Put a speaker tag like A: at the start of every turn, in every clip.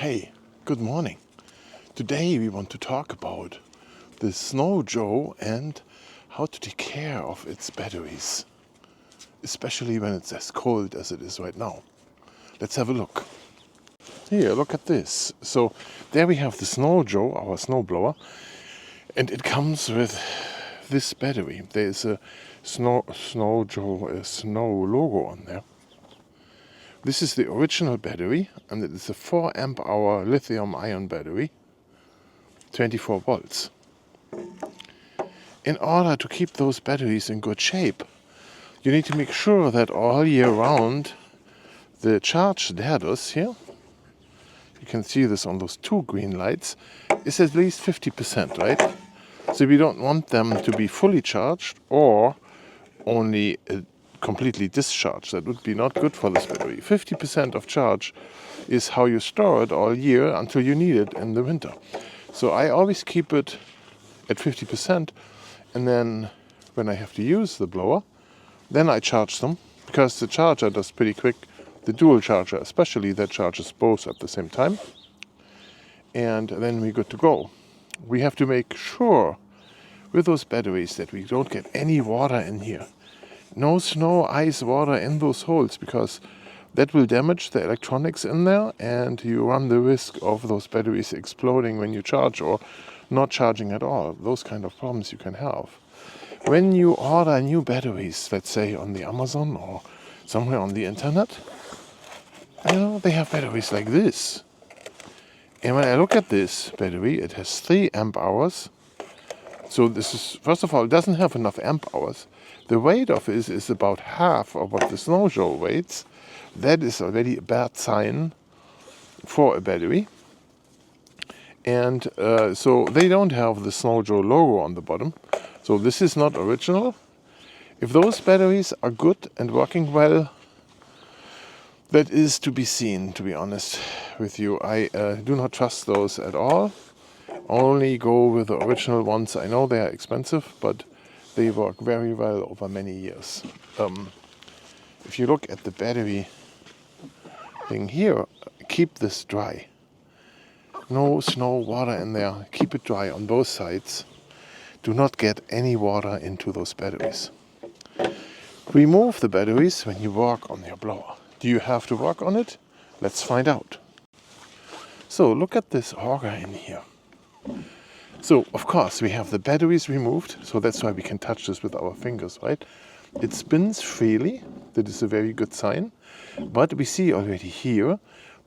A: Hey, good morning. Today we want to talk about the Snow Joe and how to take care of its batteries, especially when it's as cold as it is right now. Let's have a look. Here, look at this. So there we have the Snow Joe, our snowblower, and it comes with this battery. There is a Snow Joe snow logo on there. This is the original battery, and it is a 4 amp hour lithium ion battery, 24 volts. In order to keep those batteries in good shape, you need to make sure that all year round the charge status here, you can see this on those two green lights, is at least 50%, right? So we don't want them to be fully charged or only completely discharged. That would be not good for this battery. 50% of charge is how you store it all year until you need it in the winter. So I always keep it at 50%, and then when I have to use the blower, then I charge them, because the charger does pretty quick. The dual charger especially, that charges both at the same time, and then we're good to go. We have to make sure with those batteries that we don't get any water in here. No snow, ice, water in those holes, because that will damage the electronics in there, and you run the risk of those batteries exploding when you charge or not charging at all. Those kind of problems you can have. When you order new batteries, let's say on the Amazon or somewhere on the internet, they have batteries like this. And when I look at this battery, it has 3 amp hours. So this is, first of all, it doesn't have enough amp hours. The weight of it is about half of what the Snow Joe weighs. That is already a bad sign for a battery. And so they don't have the Snow Joe logo on the bottom. So this is not original. If those batteries are good and working well, that is to be seen, to be honest with you. I do not trust those at all. Only go with the original ones. I know they are expensive, but they work very well over many years. If you look at the battery thing here, keep this dry. No snow, water in there. Keep it dry on both sides. Do not get any water into those batteries. Remove the batteries when you work on your blower. Do you have to work on it? Let's find out. So look at this auger in here. So, of course, we have the batteries removed, so that's why we can touch this with our fingers, right? It spins freely, that is a very good sign. But we see already here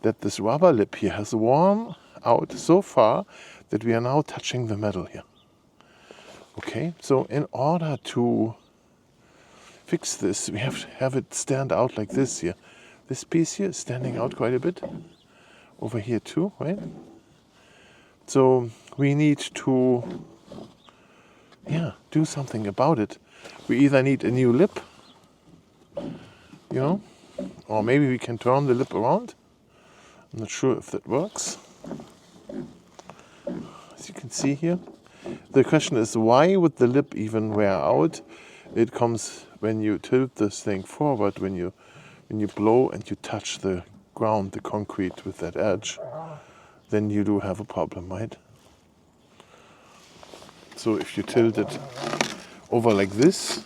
A: that this rubber lip here has worn out so far that we are now touching the metal here. Okay, so in order to fix this, we have to have it stand out like this here. This piece here is standing out quite a bit. Over here too, right? So we need to do something about it. We either need a new lip, or maybe we can turn the lip around. I'm not sure if that works. As you can see here, the question is, why would the lip even wear out? It comes when you tilt this thing forward, when you blow and you touch the ground, the concrete with that edge. Then you do have a problem, right? So if you tilt it over like this,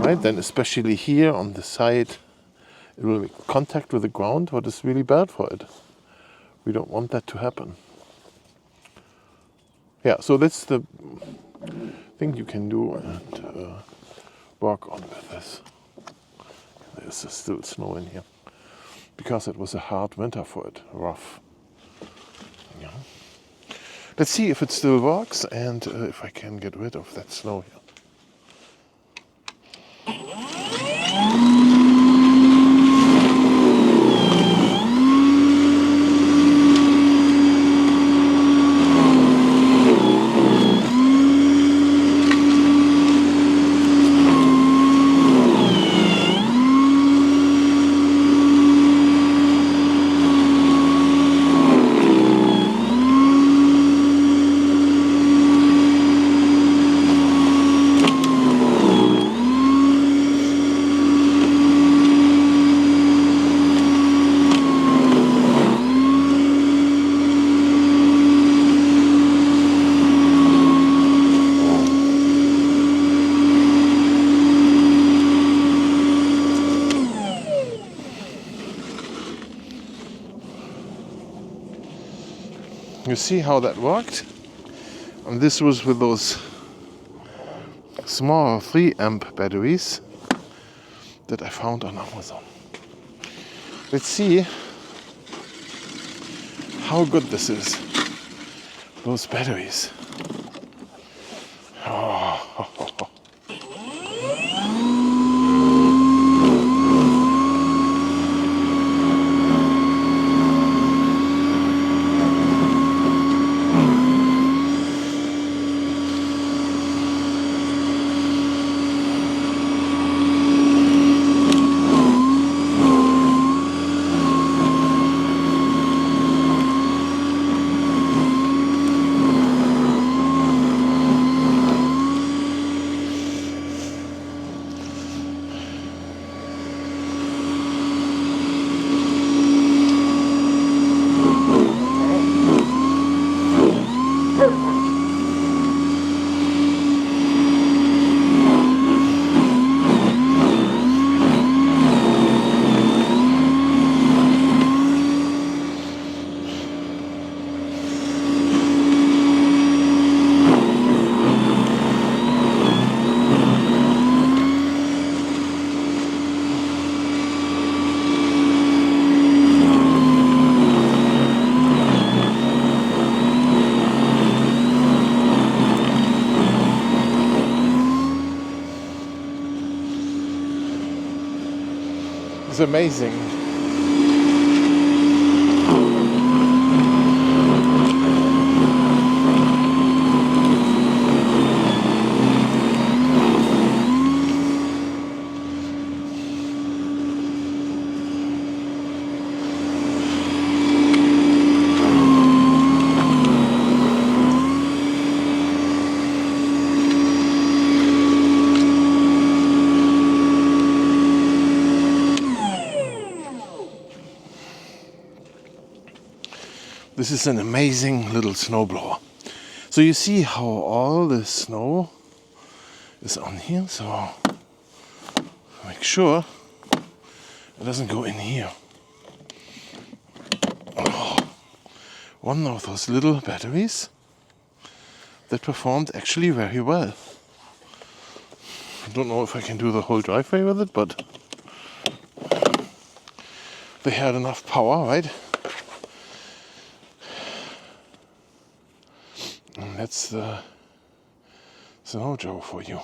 A: right, then especially here on the side, it will make contact with the ground, what is really bad for it. We don't want that to happen. Yeah, so that's the thing you can do and work on with this. There's still snow in here, because it was a hard winter for it, rough. Yeah. Let's see if it still works and if I can get rid of that snow here. You see how that worked? And this was with those small 3 amp batteries that I found on Amazon. Let's see how good this is. Those batteries. Oh. It's amazing. This is an amazing little snowblower. So you see how all the snow is on here, so make sure it doesn't go in here. Oh, one of those little batteries that performed actually very well. I don't know if I can do the whole driveway with it, but they had enough power, right? And that's the Snow Joe for you.